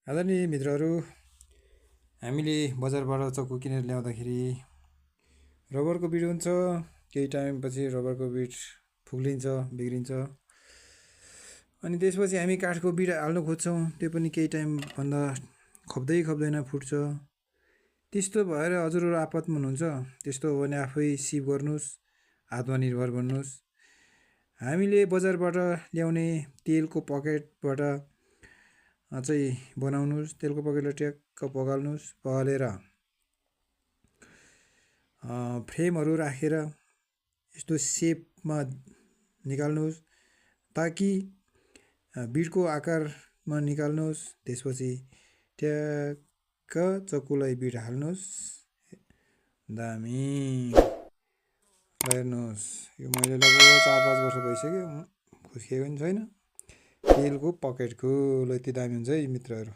आदरणीय मित्रहरू, हामीले बजारबाट चक्कु किनेर ल्याउँदाखेरि रबरको बिट हुन्छ। केही टाइमपछि रबरको बिट फुक्लिन्छ, बिग्रिन्छ। अनि त्यसपछि हामी काठको बिट हाल्न खोज्छौँ, त्यो पनि केही टाइमभन्दा खप्दैन, फुट्छ। त्यस्तो भएर हजुरहरू आपतमा हुनुहुन्छ। त्यस्तो हो भने आफै सिप गर्नुहोस्, आत्मनिर्भर बन्नुहोस्। हामीले बजारबाट ल्याउने तेलको पकेटबाट चाहिँ बनाउनुहोस्। तेलको पकेटलाई ट्याक्क पगाल्नुहोस्। पगालेर फ्रेमहरू राखेर यस्तो सेपमा निकाल्नुहोस्, ताकि बिटको आकारमा निकाल्नुहोस्। त्यसपछि ट्याक्क चक्कुलाई बिट हाल्नुहोस्। दामी हेर्नुहोस्, यो मैले लगभग 4-5 वर्ष भइसक्यो, खुस्किएको पनि छैन। तेलको पकेटको ल यति दामी हुन्छ है मित्रहरू।